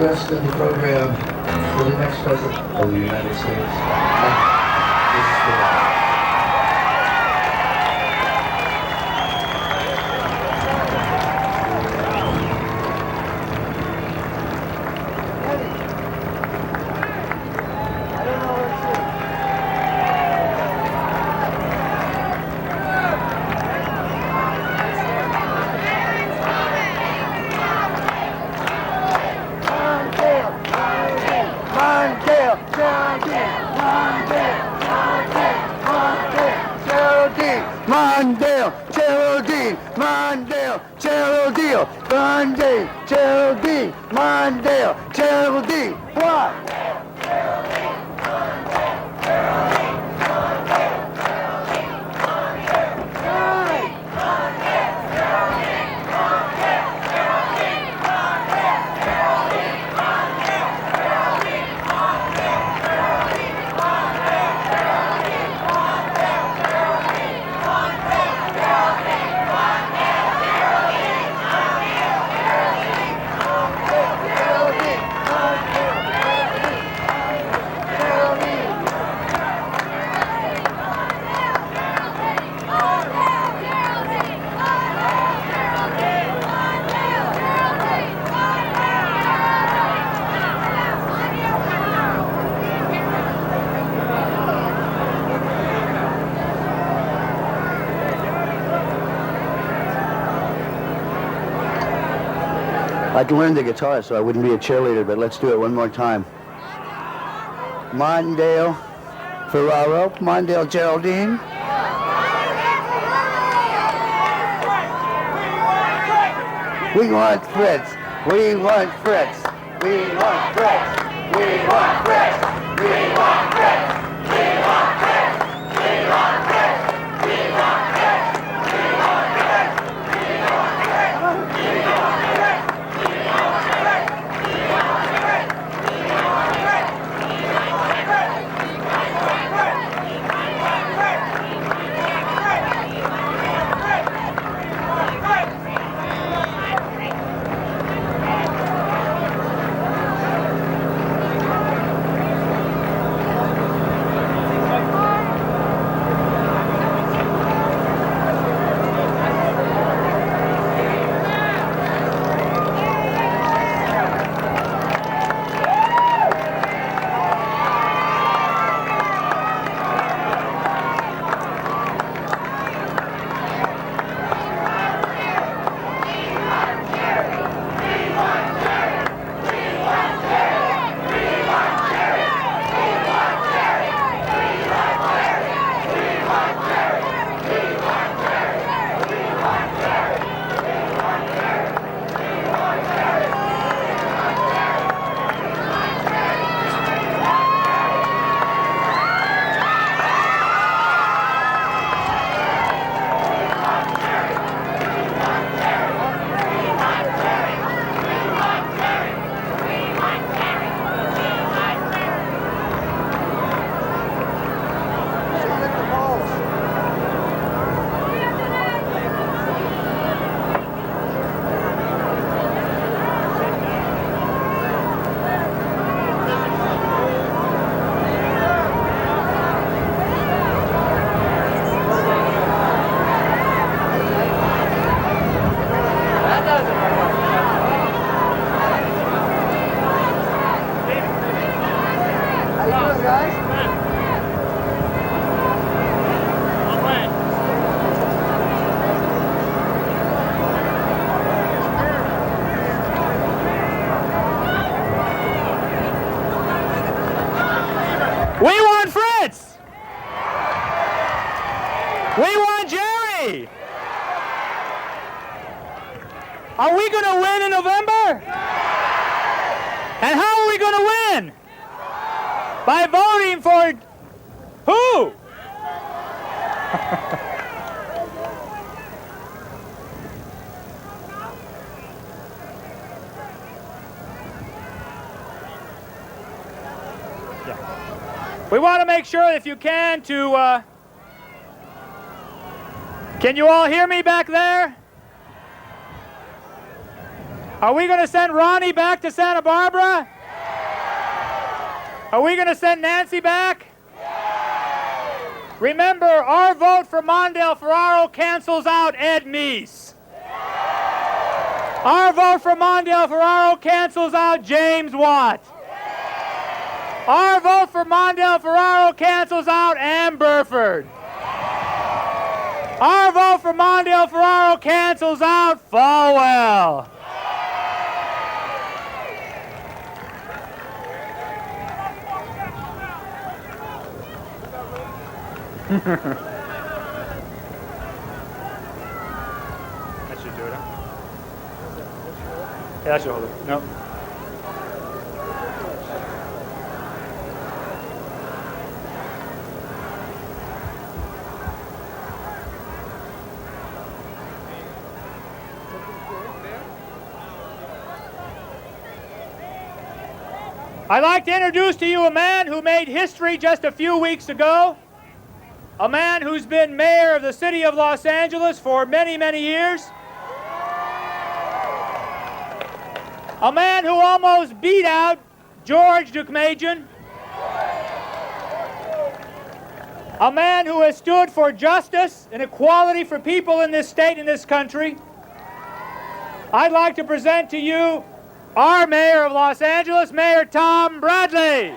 rest of the program for the next president of the United States. Mrs. Ferraro. Mondale, Geraldine, Mondale, Geraldine, Mondale, Geraldine, Mondale, Geraldine. What? I'd learn the guitar so I wouldn't be a cheerleader, but let's do it one more time. Mondale, Ferraro, Mondale, Geraldine. We want Fritz. We want Fritz. We want Fritz. We want Fritz. We want Fritz. We want Fritz. We want Fritz. We want Fritz. We want Fritz. We want Fritz. We want Fritz. We want Fritz! We want Jerry! Are we going to win in November? And how are we going to win? By voting for who? We want to make sure, if you can, can you all hear me back there? Are we going to send Ronnie back to Santa Barbara? Are we going to send Nancy back? Remember, our vote for Mondale Ferraro cancels out Ed Meese. Our vote for Mondale Ferraro cancels out James Watt. Our vote for Mondale Ferraro cancels out Ann Burford. Our vote for Mondale Ferraro cancels out Falwell. That should do it, huh? Yeah, that should hold it. No. I'd like to introduce to you a man who made history just a few weeks ago. A man who's been mayor of the city of Los Angeles for many, many years. A man who almost beat out George Deukmejian. A man who has stood for justice and equality for people in this state and this country. I'd like to present to you our mayor of Los Angeles, Mayor Tom Bradley.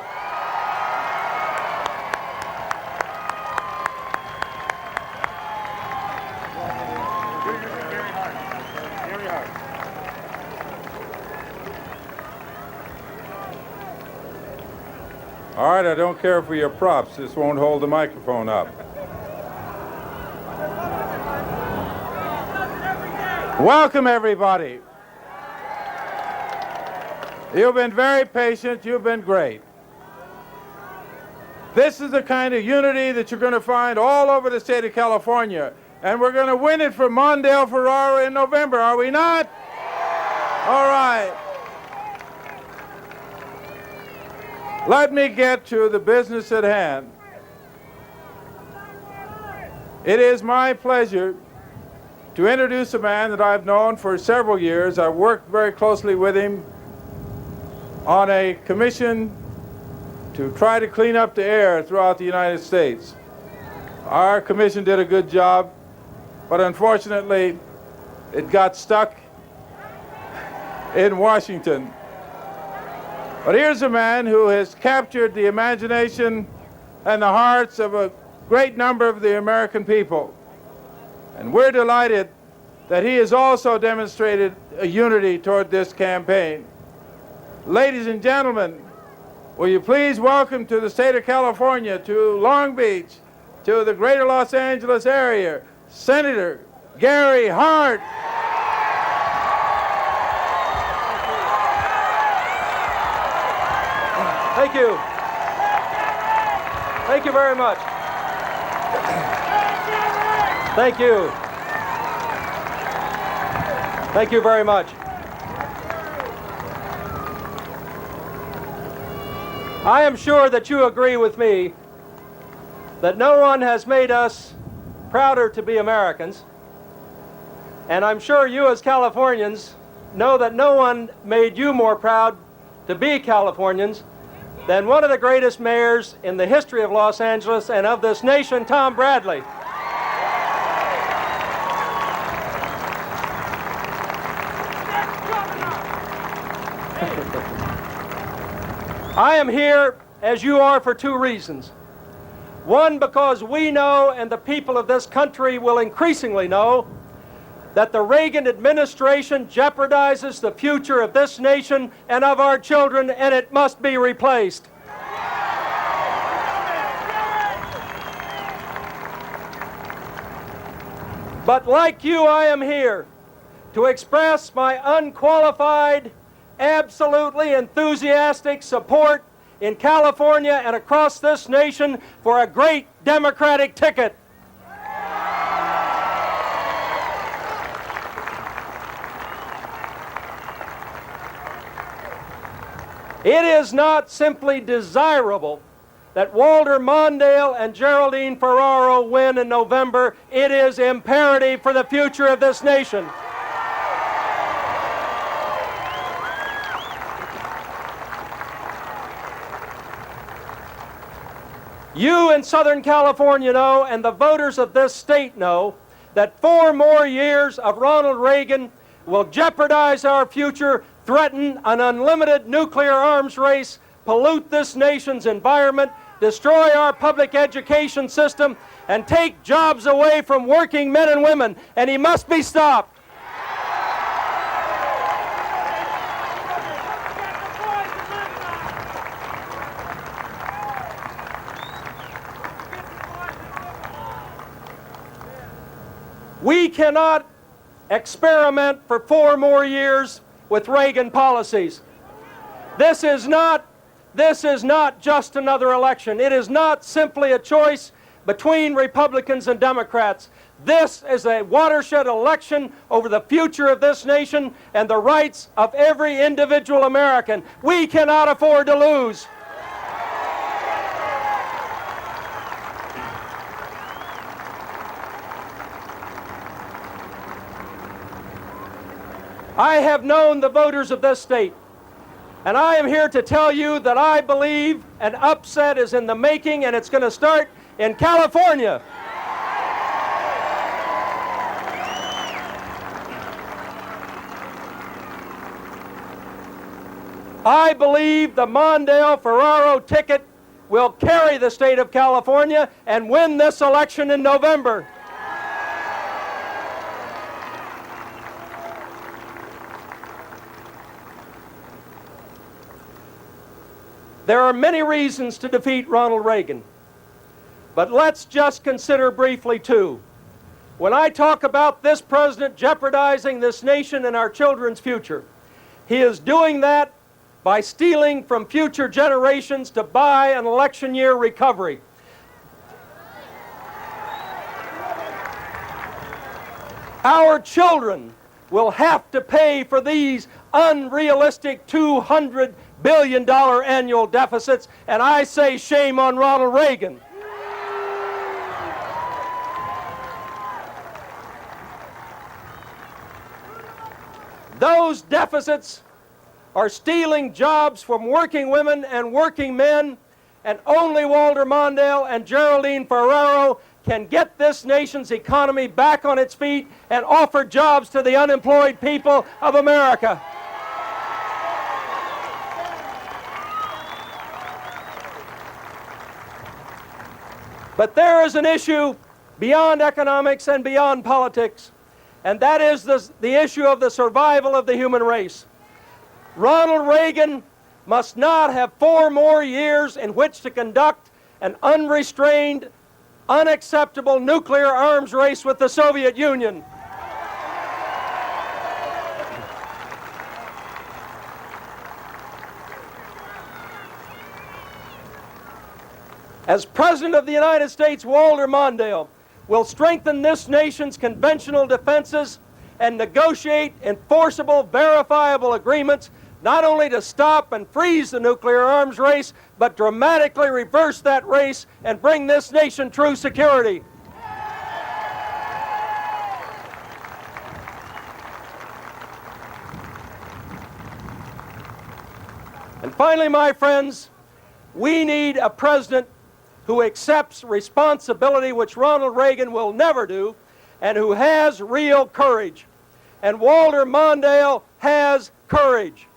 All right, I don't care for your props. This won't hold the microphone up. Welcome, everybody. You've been very patient. You've been great. This is the kind of unity that you're going to find all over the state of California. And we're going to win it for Mondale Ferraro in November, are we not? All right. Let me get to the business at hand. It is my pleasure to introduce a man that I've known for several years. I've worked very closely with him on a commission to try to clean up the air throughout the United States. Our commission did a good job, but unfortunately, it got stuck in Washington. But here's a man who has captured the imagination and the hearts of a great number of the American people. And we're delighted that he has also demonstrated a unity toward this campaign. Ladies and gentlemen, will you please welcome to the state of California, to Long Beach, to the greater Los Angeles area, Senator Gary Hart. Thank you. Thank you very much. Thank you. Thank you very much. I am sure that you agree with me that no one has made us prouder to be Americans, and I'm sure you as Californians know that no one made you more proud to be Californians than one of the greatest mayors in the history of Los Angeles and of this nation, Tom Bradley. I am here, as you are, for two reasons. One, because we know, and the people of this country will increasingly know, that the Reagan administration jeopardizes the future of this nation and of our children, and it must be replaced. But like you, I am here to express my unqualified, absolutely enthusiastic support in California and across this nation for a great Democratic ticket. It is not simply desirable that Walter Mondale and Geraldine Ferraro win in November. It is imperative for the future of this nation. You in Southern California know, and the voters of this state know, that 4 more years of Ronald Reagan will jeopardize our future, threaten an unlimited nuclear arms race, pollute this nation's environment, destroy our public education system, and take jobs away from working men and women, and he must be stopped. We cannot experiment for 4 more years with Reagan policies. This is not just another election. It is not simply a choice between Republicans and Democrats. This is a watershed election over the future of this nation and the rights of every individual American. We cannot afford to lose. I have known the voters of this state, and I am here to tell you that I believe an upset is in the making, and it's going to start in California. I believe the Mondale Ferraro ticket will carry the state of California and win this election in November. There are many reasons to defeat Ronald Reagan, but let's just consider briefly 2. When I talk about this president jeopardizing this nation and our children's future, he is doing that by stealing from future generations to buy an election year recovery. Our children will have to pay for these unrealistic $200 billion annual deficits, and I say shame on Ronald Reagan. Those deficits are stealing jobs from working women and working men, and only Walter Mondale and Geraldine Ferraro can get this nation's economy back on its feet and offer jobs to the unemployed people of America. But there is an issue beyond economics and beyond politics, and that is the issue of the survival of the human race. Ronald Reagan must not have 4 more years in which to conduct an unrestrained, unacceptable nuclear arms race with the Soviet Union. As President of the United States, Walter Mondale will strengthen this nation's conventional defenses and negotiate enforceable, verifiable agreements, not only to stop and freeze the nuclear arms race, but dramatically reverse that race and bring this nation true security. And finally, my friends, we need a president who accepts responsibility, which Ronald Reagan will never do, and who has real courage. And Walter Mondale has courage.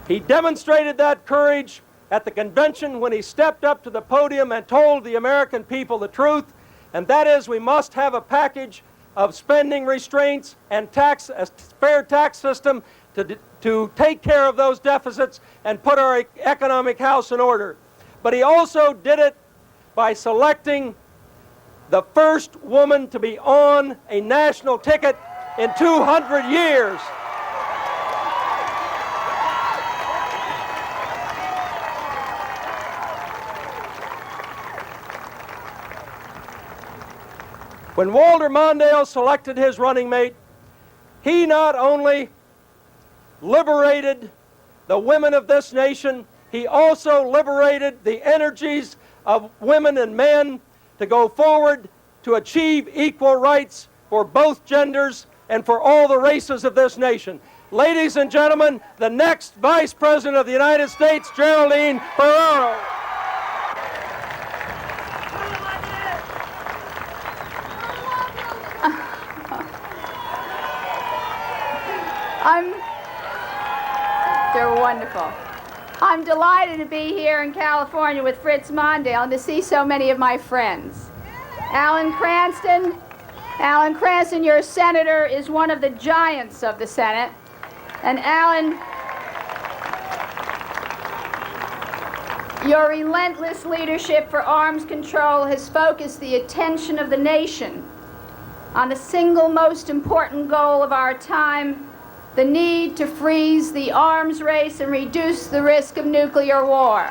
He demonstrated that courage at the convention when he stepped up to the podium and told the American people the truth, and that is we must have a package of spending restraints and a fair tax system to take care of those deficits and put our economic house in order. But he also did it by selecting the first woman to be on a national ticket in 200 years. When Walter Mondale selected his running mate, he not only liberated the women of this nation, he also liberated the energies of women and men to go forward to achieve equal rights for both genders and for all the races of this nation. ladies and gentlemen, the next Vice President of the United States, Geraldine Ferraro. They're wonderful. I'm delighted to be here in California with Fritz Mondale and to see so many of my friends. Alan Cranston, your senator, is one of the giants of the Senate. And Alan, your relentless leadership for arms control has focused the attention of the nation on the single most important goal of our time, the need to freeze the arms race and reduce the risk of nuclear war.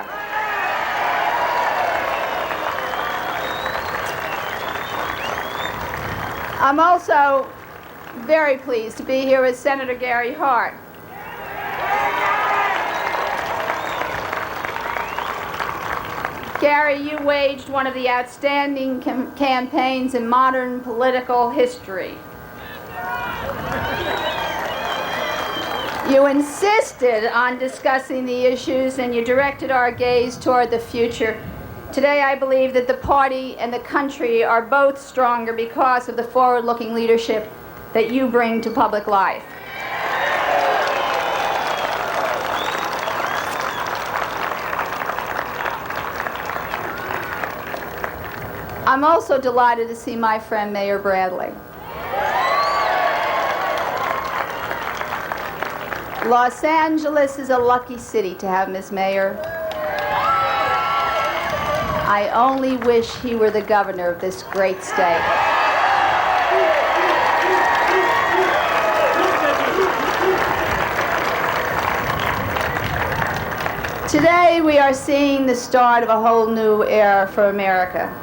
I'm also very pleased to be here with Senator Gary Hart. Gary, you waged one of the outstanding campaigns in modern political history. You insisted on discussing the issues and you directed our gaze toward the future. Today I believe that the party and the country are both stronger because of the forward-looking leadership that you bring to public life. I'm also delighted to see my friend Mayor Bradley. Los Angeles is a lucky city to have Ms. Mayor. I only wish he were the governor of this great state. Today we are seeing the start of a whole new era for America.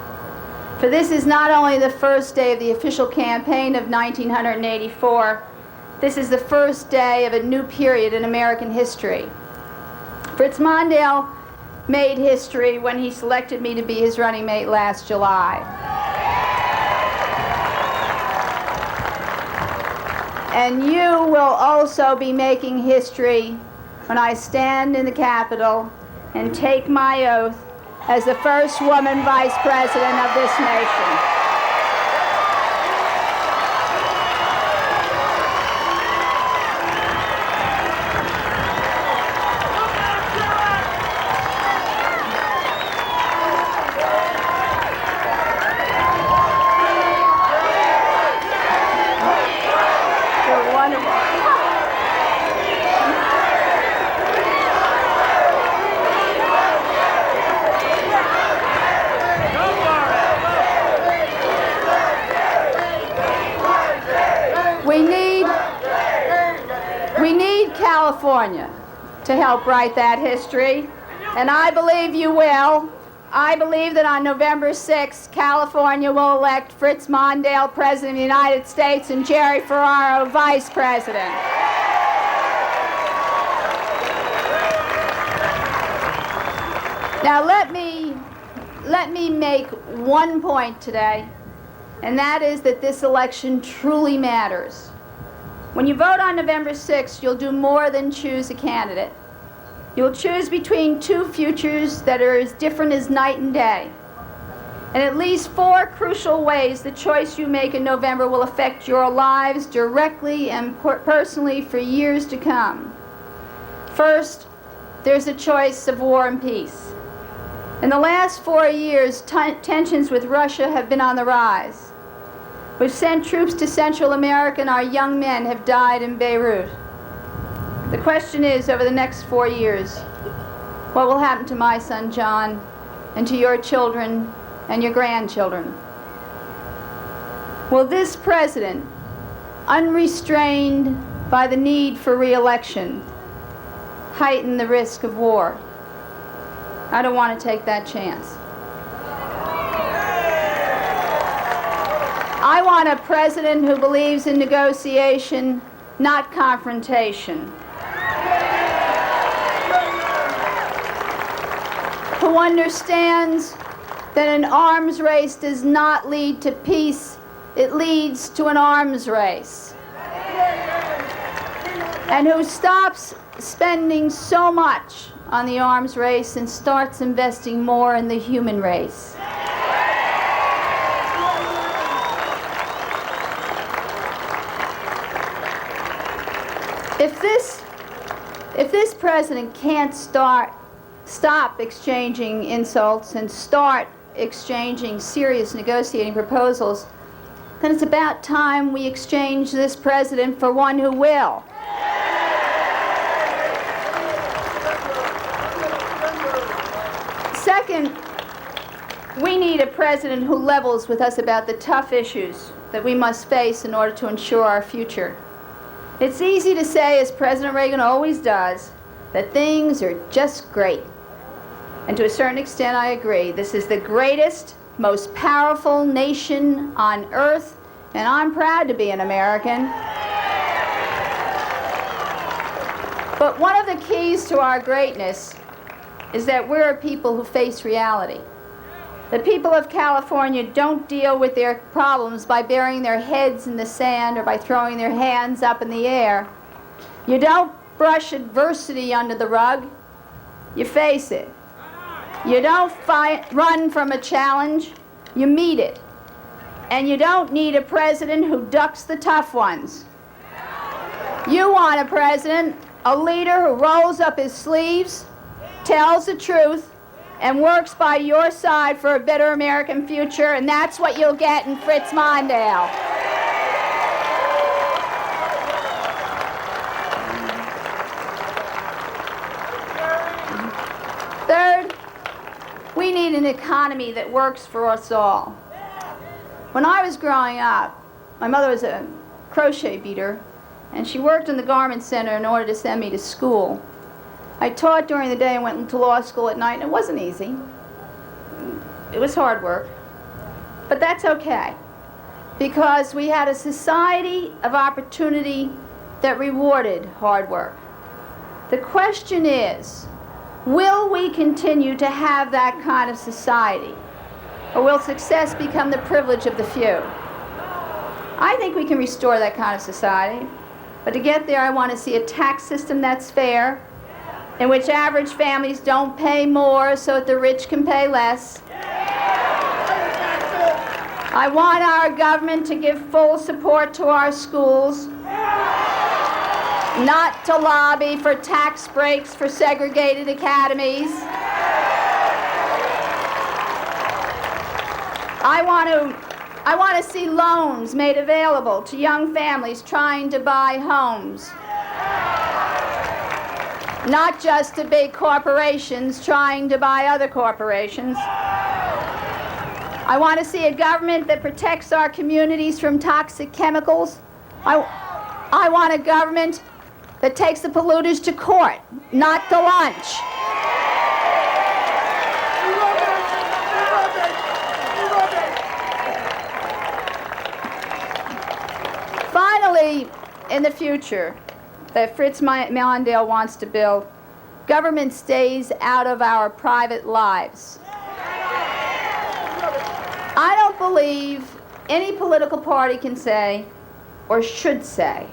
For this is not only the first day of the official campaign of 1984, this is the first day of a new period in American history. Fritz Mondale made history when he selected me to be his running mate last July. And you will also be making history when I stand in the Capitol and take my oath as the first woman vice president of this nation. You're wonderful. We need California to help write that history, and I believe you will. I believe that on November 6th, California will elect Fritz Mondale President of the United States and Jerry Ferraro Vice President. Now let me make one point today, and that is that this election truly matters. When you vote on November 6th, you'll do more than choose a candidate. You'll choose between two futures that are as different as night and day. In at least 4 crucial ways, the choice you make in November will affect your lives directly and personally for years to come. First, there's a choice of war and peace. In the last 4 years, tensions with Russia have been on the rise. We've sent troops to Central America and our young men have died in Beirut. The question is, over the next 4 years, what will happen to my son John and to your children and your grandchildren? Will this president, unrestrained by the need for re-election, heighten the risk of war? I don't want to take that chance. I want a president who believes in negotiation, not confrontation. Who understands that an arms race does not lead to peace, it leads to an arms race. and who stops spending so much on the arms race and starts investing more in the human race. If this president can't stop exchanging insults and start exchanging serious negotiating proposals, then it's about time we exchange this president for one who will. Second, we need a president who levels with us about the tough issues that we must face in order to ensure our future. It's easy to say, as President Reagan always does, that things are just great. And to a certain extent, I agree. This is the greatest, most powerful nation on earth, and I'm proud to be an American. But one of the keys to our greatness is that we're a people who face reality. The people of California don't deal with their problems by burying their heads in the sand or by throwing their hands up in the air. You don't brush adversity under the rug. You face it. You don't run from a challenge. You meet it. And you don't need a president who ducks the tough ones. You want a president, a leader who rolls up his sleeves, tells the truth, and works by your side for a better American future, and that's what you'll get in Fritz Mondale. Third, we need an economy that works for us all. When I was growing up, my mother was a crochet beater, and she worked in the garment center in order to send me to school. I taught during the day and went to law school at night, and it wasn't easy. It was hard work. But that's okay, because we had a society of opportunity that rewarded hard work. The question is, will we continue to have that kind of society, or will success become the privilege of the few? I think we can restore that kind of society, but to get there, I want to see a tax system that's fair, in which average families don't pay more so that the rich can pay less. I want our government to give full support to our schools, not to lobby for tax breaks for segregated academies. I want to see loans made available to young families trying to buy homes, not just to big corporations trying to buy other corporations. I want to see a government that protects our communities from toxic chemicals. I want a government that takes the polluters to court, not to lunch. Finally, in the future, that Fritz Mondale wants to build, government stays out of our private lives. I don't believe any political party can say, or should say,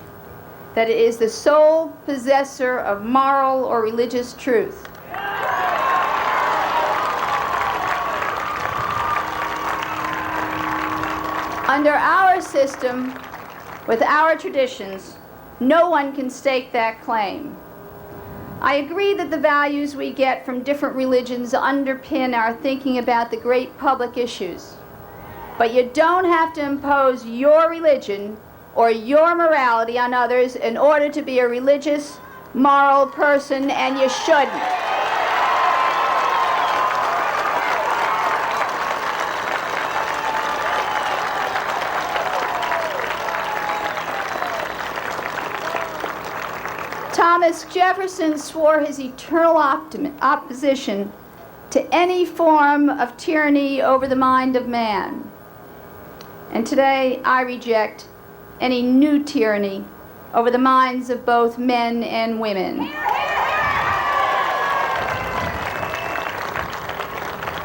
that it is the sole possessor of moral or religious truth. Under our system, with our traditions, no one can stake that claim. I agree that the values we get from different religions underpin our thinking about the great public issues. But you don't have to impose your religion or your morality on others in order to be a religious, moral person, and you shouldn't. Thomas Jefferson swore his eternal opposition to any form of tyranny over the mind of man. And today I reject any new tyranny over the minds of both men and women.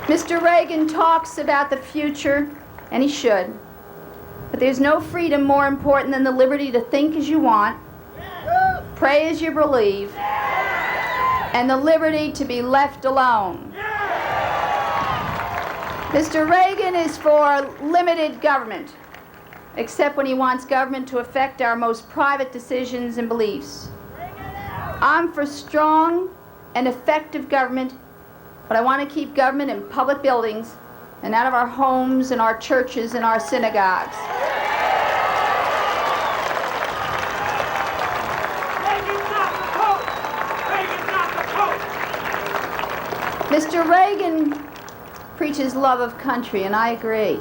Mr. Reagan talks about the future, and he should, but there's no freedom more important than the liberty to think as you want, pray as you believe, and the liberty to be left alone. Mr. Reagan is for limited government, except when he wants government to affect our most private decisions and beliefs. I'm for strong and effective government, but I want to keep government in public buildings and out of our homes and our churches and our synagogues. Mr. Reagan preaches love of country, and I agree.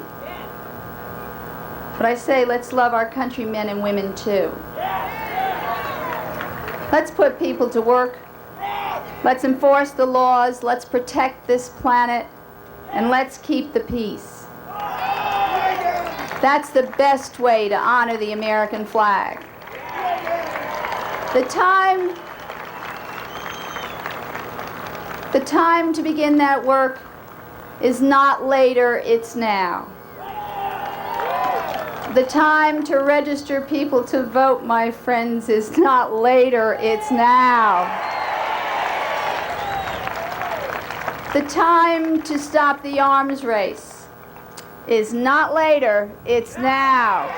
But I say, let's love our countrymen and women too. Let's put people to work. Let's enforce the laws. Let's protect this planet. And let's keep the peace. That's the best way to honor the American flag. The time to begin that work is not later, it's now. The time to register people to vote, my friends, is not later, it's now. The time to stop the arms race is not later, it's now.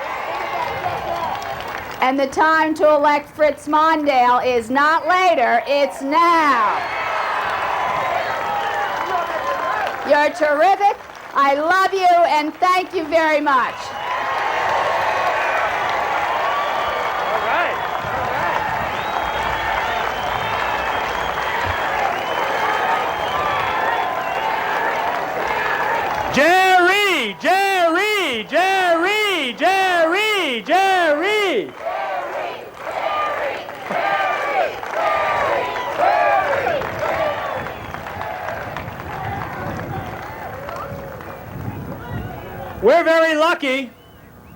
And the time to elect Fritz Mondale is not later, it's now. You're terrific. I love you, and thank you very much. All right. Jerry, Jerry, Jerry, Jerry, Jerry. We're very lucky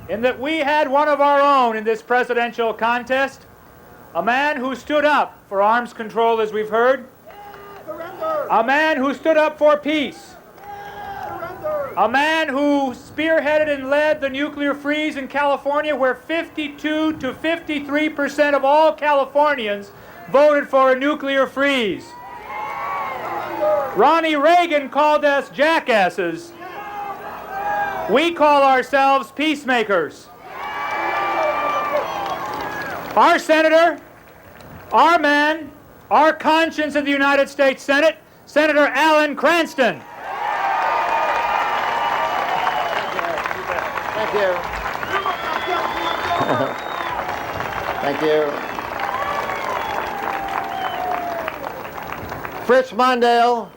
in that we had one of our own in this presidential contest, a man who stood up for arms control, as we've heard, a man who stood up for peace, a man who spearheaded and led the nuclear freeze in California, where 52 to 53% of all Californians voted for a nuclear freeze. Ronnie Reagan called us jackasses. We call ourselves peacemakers. Our senator, our man, our conscience in the United States Senate, Senator Alan Cranston. Thank you. Thank you. Fritz Mondale,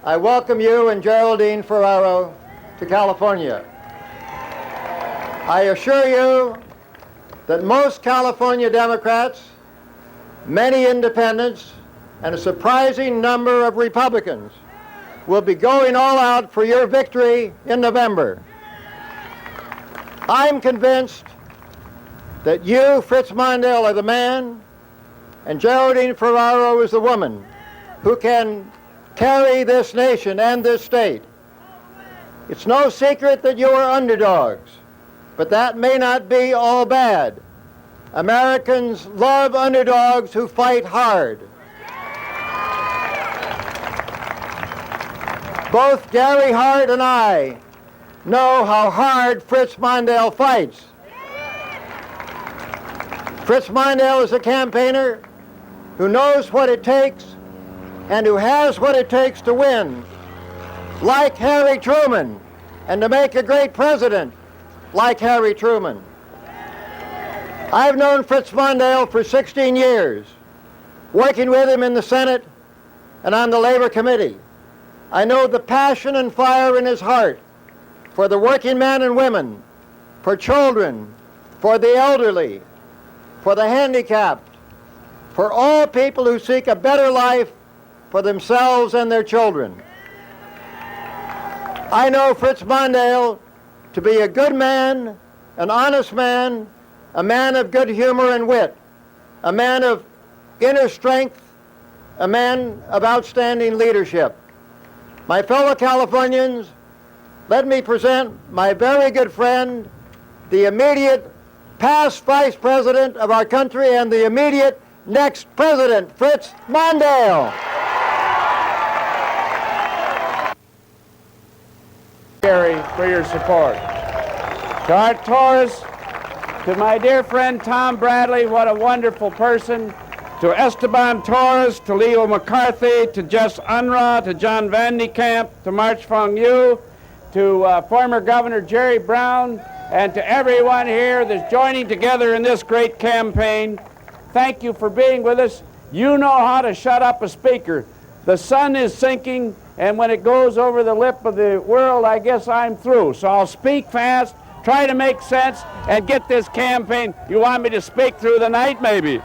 I welcome you and Geraldine Ferraro to California. I assure you that most California Democrats, many independents, and a surprising number of Republicans will be going all out for your victory in November. I'm convinced that you, Fritz Mondale, are the man, and Geraldine Ferraro is the woman who can carry this nation and this state. It's no secret that you are underdogs, but that may not be all bad. Americans love underdogs who fight hard. Both Gary Hart and I know how hard Fritz Mondale fights. Fritz Mondale is a campaigner who knows what it takes and who has what it takes to win, like Harry Truman, and to make a great president like Harry Truman. I've known Fritz Mondale for 16 years, working with him in the Senate and on the Labor Committee. I know the passion and fire in his heart for the working men and women, for children, for the elderly, for the handicapped, for all people who seek a better life for themselves and their children. I know Fritz Mondale to be a good man, an honest man, a man of good humor and wit, a man of inner strength, a man of outstanding leadership. My fellow Californians, let me present my very good friend, the immediate past Vice President of our country and the immediate next President Fritz Mondale. Gary, for your support. To our tourists, to my dear friend Tom Bradley, what a wonderful person. To Esteban Torres, to Leo McCarthy, to Jess Unruh, to John Van de Kamp, to March Fong Yu, to former Governor Jerry Brown, and to everyone here that's joining together in this great campaign. Thank you for being with us. You know how to shut up a speaker. The sun is sinking, and when it goes over the lip of the world, I guess I'm through. So I'll speak fast, try to make sense, and get this campaign. You want me to speak through the night, maybe?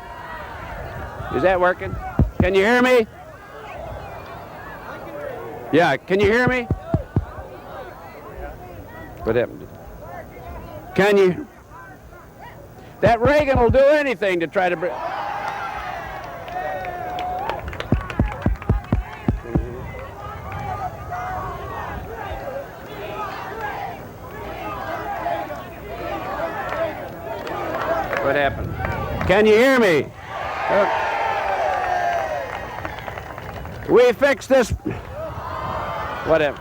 Is that working? Can you hear me? Yeah, can you hear me? What happened? Can you? That Reagan will do anything to try to bring... What happened? Can you hear me? We fixed this. Whatever.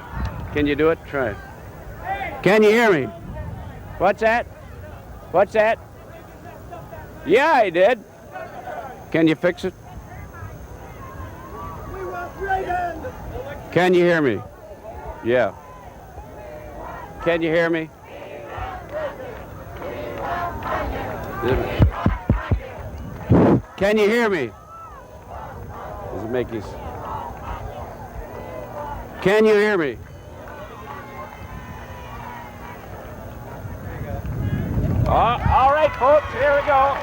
Can you do it? Try it. Can you hear me? What's that? What's that? Yeah, I did. Can you fix it? Can you hear me? Yeah. Can you hear me? Can you hear me? Does it make you... Can you hear me? All right, folks, here we go.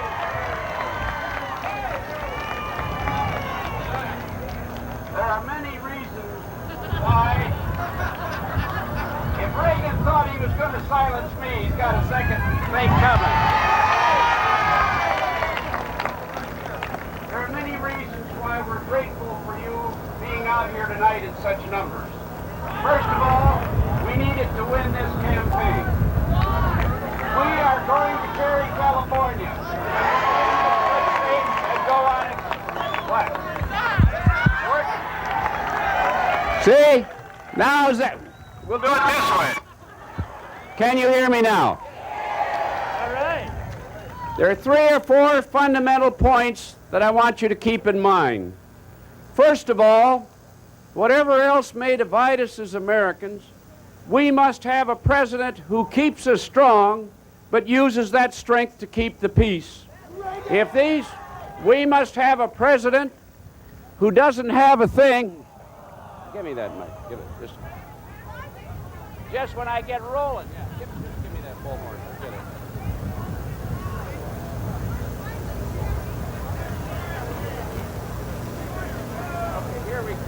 There are many reasons why. If Reagan thought he was going to silence me, he's got a second thing coming. There are many reasons why we're grateful for you being out here tonight in such numbers. First of all, we needed to win this campaign. We are going to carry California and go on it. What? See? Now is that? We'll do it this way. Can you hear me now? All right. There are 3 or 4 fundamental points that I want you to keep in mind. First of all, whatever else may divide us as Americans, we must have a president who keeps us strong, but uses that strength to keep the peace. We must have a president who doesn't have a thing. Give me that mic. Give it. Just when I get rolling. Yeah, just give me that bullhorn. Get it. Okay, here we go.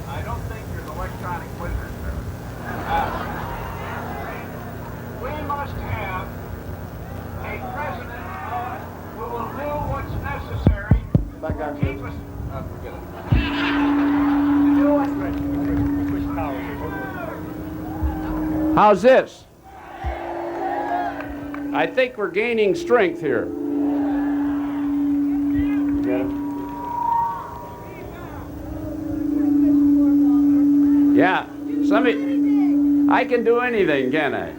I don't think there's electronic wizards there. We must have a president who will do what's necessary to keep us... forget it. Do what's necessary. How's this? I think we're gaining strength here. You get it? Yeah, I can do anything, can I?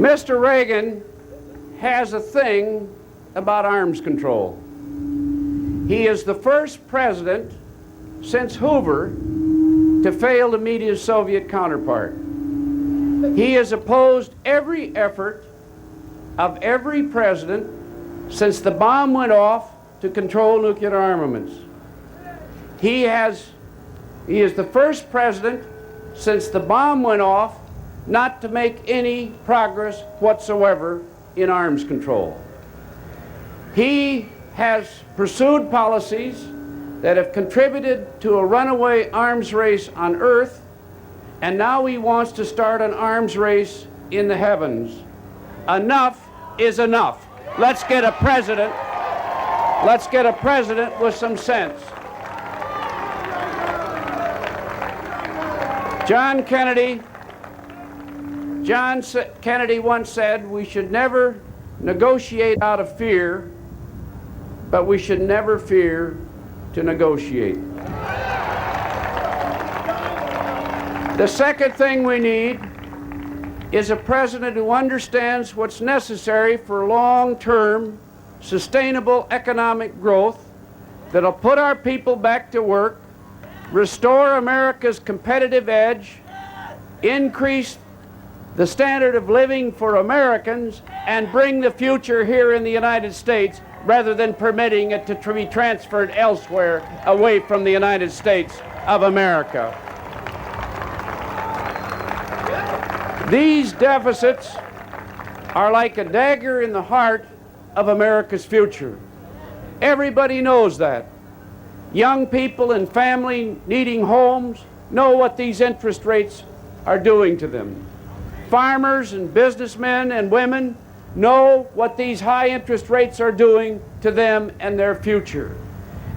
Mr. Reagan has a thing about arms control. He is the first president since Hoover to fail to meet his Soviet counterpart. He has opposed every effort of every president since the bomb went off to control nuclear armaments. He is the first president since the bomb went off not to make any progress whatsoever in arms control. He has pursued policies that have contributed to a runaway arms race on Earth, and now he wants to start an arms race in the heavens. Enough is enough. Let's get a president with some sense. John Kennedy Kennedy once said, we should never negotiate out of fear, but we should never fear to negotiate. The second thing we need is a president who understands what's necessary for long-term, sustainable economic growth that'll put our people back to work, restore America's competitive edge, increase the standard of living for Americans, and bring the future here in the United States rather than permitting it to be transferred elsewhere away from the United States of America. These deficits are like a dagger in the heart of America's future. Everybody knows that. Young people and family needing homes know what these interest rates are doing to them. Farmers and businessmen and women know what these high interest rates are doing to them and their future.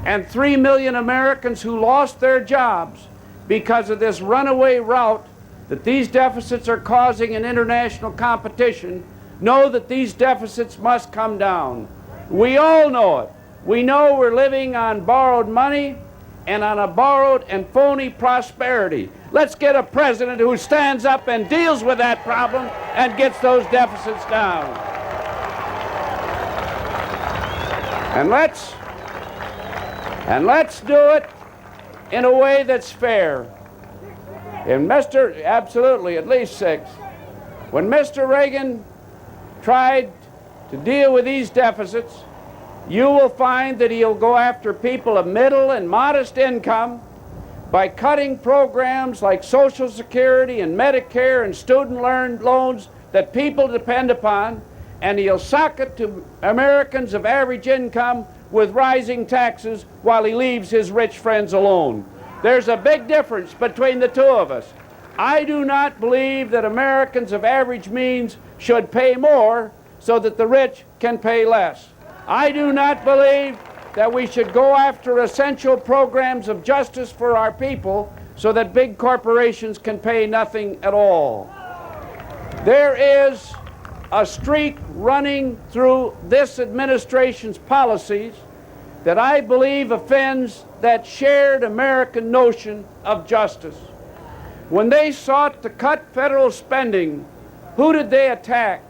And 3 million Americans who lost their jobs because of this runaway rout that these deficits are causing in international competition know that these deficits must come down. We all know it. We know we're living on borrowed money and on a borrowed and phony prosperity. Let's get a president who stands up and deals with that problem and gets those deficits down. And let's do it in a way that's fair. And absolutely, at least 6. When Mr. Reagan tried to deal with these deficits, you will find that he'll go after people of middle and modest income by cutting programs like Social Security and Medicare and student loans that people depend upon, and he'll sock it to Americans of average income with rising taxes while he leaves his rich friends alone. There's a big difference between the two of us. I do not believe that Americans of average means should pay more so that the rich can pay less. I do not believe that we should go after essential programs of justice for our people so that big corporations can pay nothing at all. There is a streak running through this administration's policies that I believe offends that shared American notion of justice. When they sought to cut federal spending, who did they attack?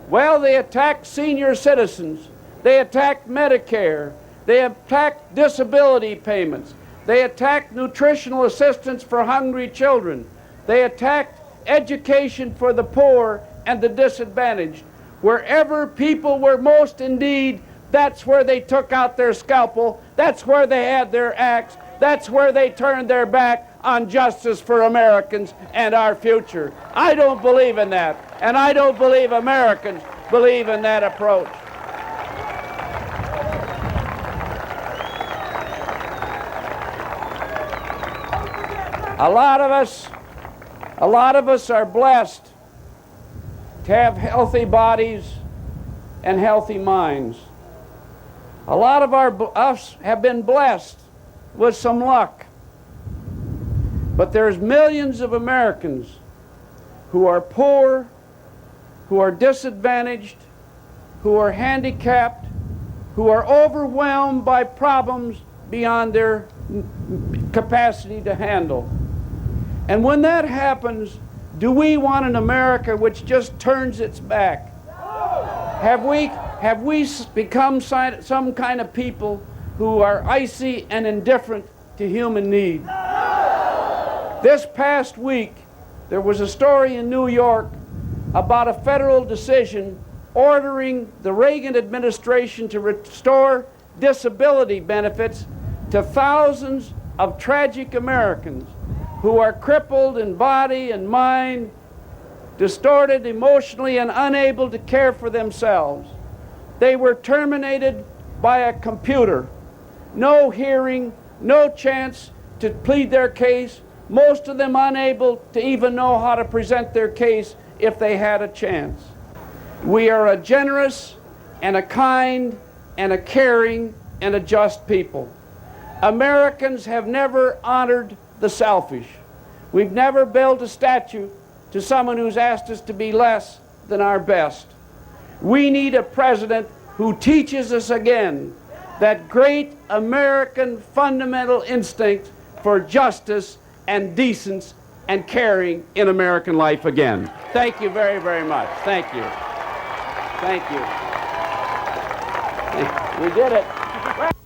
Well, they attacked senior citizens. They attacked Medicare. They attacked disability payments. They attacked nutritional assistance for hungry children. They attacked education for the poor and the disadvantaged. Wherever people were most in need, that's where they took out their scalpel. That's where they had their axe. That's where they turned their back on justice for Americans and our future. I don't believe in that, and I don't believe Americans believe in that approach. A lot of us are blessed to have healthy bodies and healthy minds. A lot of us have been blessed with some luck. But there's millions of Americans who are poor, who are disadvantaged, who are handicapped, who are overwhelmed by problems beyond their capacity to handle. And when that happens, do we want an America which just turns its back? Have we become some kind of people who are icy and indifferent to human need? This past week, there was a story in New York about a federal decision ordering the Reagan administration to restore disability benefits to thousands of tragic Americans who are crippled in body and mind, distorted emotionally, and unable to care for themselves. They were terminated by a computer. No hearing, no chance to plead their case, most of them unable to even know how to present their case if they had a chance. We are a generous and a kind and a caring and a just people. Americans have never honored the selfish. We've never built a statue to someone who's asked us to be less than our best. We need a president who teaches us again that great American fundamental instinct for justice and decency and caring in American life again. Thank you very, very much. Thank you. Thank you. We did it.